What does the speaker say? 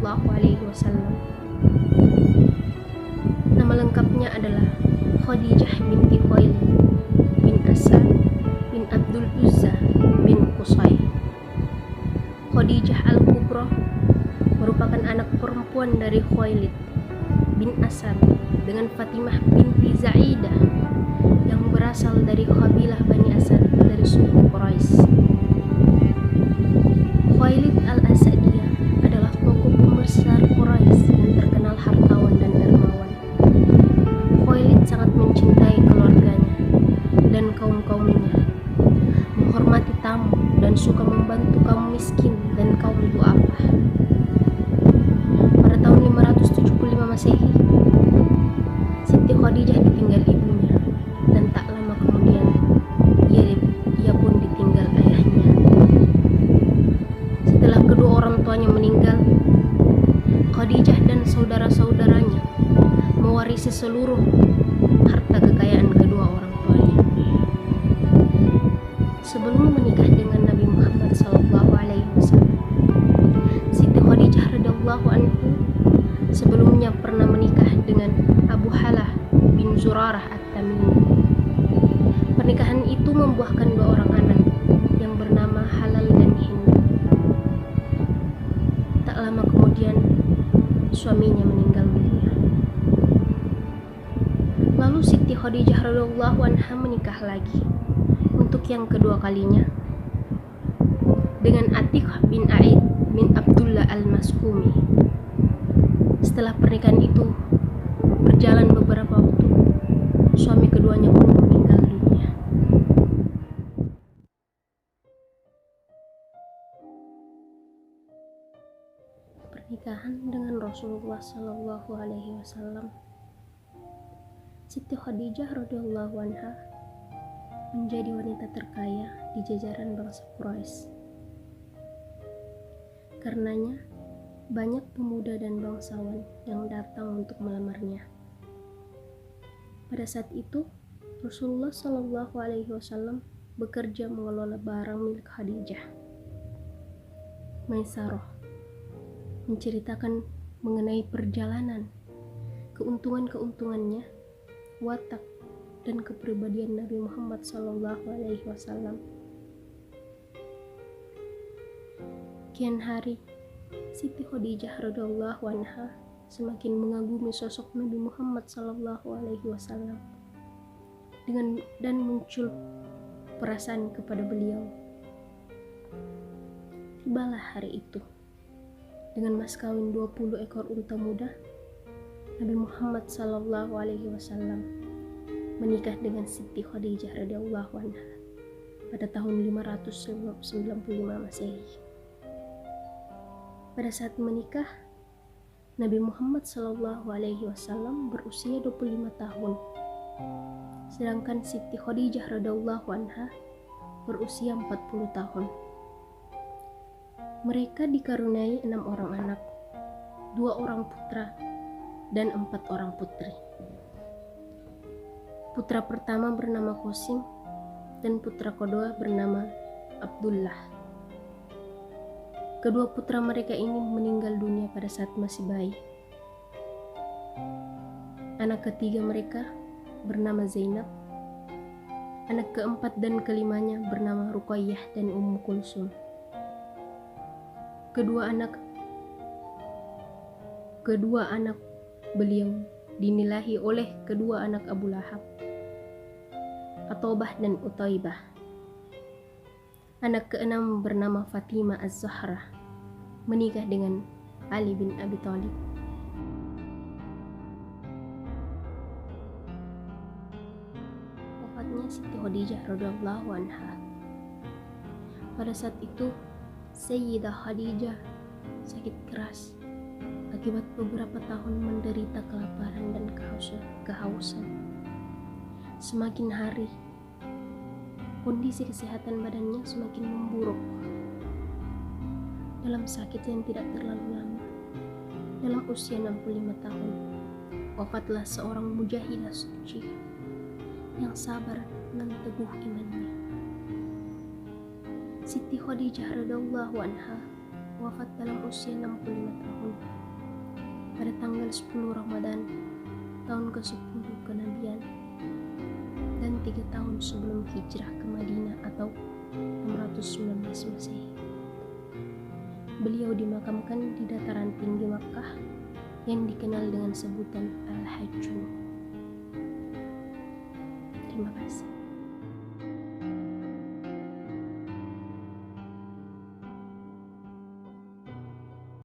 Shallallahu Alaihi Wasallam. Nama lengkapnya adalah Khadijah binti Khuwailid bin Asad bin Abdul Uzza bin Qusay. Khadijah Al-Kubra merupakan anak perempuan dari Khuwailid bin Asad dengan Fatimah binti Zaidah yang berasal dari kabilah Bani Asad dari suku Quraisy. Khuwailid al-Asadiyah adalah tokoh pembesar Quraisy yang terkenal hartawan dan dermawan. Khuwailid sangat mencintai keluarganya dan kaum-kaumnya, menghormati tamu dan suka membantu kaum miskin dan kaum du'afah. Pada tahun 575 Masehi, Siti Khadijah ditinggal ibunya dan tak lama kemudian ia pun ditinggal ayahnya. Setelah kedua orang tuanya meninggal, Khadijah dan saudara-saudaranya mewarisi seluruh harta kekayaan kedua orang tuanya. Sebelum menikah dengan Nabi Muhammad SAW, Siti Khadijah radhiyallahu anhu sebelumnya pernah menikah dengan Abu Halah bin Zurarah At-Tamimi. Pernikahan itu membuahkan dua orang anak yang bernama Halal dan Hind. Tak lama kemudian suaminya meninggal dunia. Lalu Siti Khadijah radhiyallahu anha menikah lagi untuk yang kedua kalinya dengan Atiqah bin Aid bin Abdullah al-Maskumi. Setelah pernikahan itu berjalan beberapa waktu, suami keduanya pun meninggal dunia. Pernikahan dengan Rasulullah Shallallahu Alaihi Wasallam, Siti Khadijah radhiyallahu anha menjadi wanita terkaya di jajaran bangsa Quraisy. Karenanya, banyak pemuda dan bangsawan yang datang untuk melamarnya. Pada saat itu, Rasulullah Shallallahu Alaihi Wasallam bekerja mengelola barang milik Khadijah. Maisarah menceritakan mengenai perjalanan, keuntungan-keuntungannya, watak dan kepribadian Nabi Muhammad SAW. Kian hari, Siti Khadijah radhiyallahu anha semakin mengagumi sosok Nabi Muhammad SAW dan muncul perasaan kepada beliau. Tibalah hari itu. Dengan mas kawin 20 ekor unta muda, Nabi Muhammad SAW menikah dengan Siti Khadijah radhiyallahu anha pada tahun 595 Masehi. Pada saat menikah, Nabi Muhammad SAW berusia 25 tahun, sedangkan Siti Khadijah radhiyallahu anha berusia 40 tahun. Mereka dikaruniai 6 orang anak, 2 orang putra dan 4 orang putri. Putra pertama bernama Qasim dan putra kedua bernama Abdullah. Kedua putra mereka ini meninggal dunia pada saat masih bayi. Anak ketiga mereka bernama Zainab. Anak keempat dan kelimanya bernama Ruqayyah dan Ummu Kulsum. Kedua anak beliau dinilahi oleh kedua anak Abu Lahab, Atobah dan Utaibah. Anak keenam bernama Fatimah Az-Zahra, menikah dengan Ali bin Abi Thalib. Wafatnya Siti Khadijah radhiyallahu anha. Pada saat itu, Sayyidah Khadijah sakit keras akibat beberapa tahun menderita kelaparan dan kehausan. Semakin hari, kondisi kesehatan badannya semakin memburuk. Dalam sakit yang tidak terlalu lama, dalam usia 65 tahun, wafatlah seorang mujahidah suci yang sabar dan teguh imannya. Siti Khadijah radhiyallahu anha wafat dalam usia 65 tahun pada tanggal 10 Ramadan tahun ke-10 kenabian dan 3 tahun sebelum hijrah ke Madinah atau 619 Masehi. Beliau dimakamkan di dataran tinggi Makkah yang dikenal dengan sebutan Al-Hajjun. Terima kasih.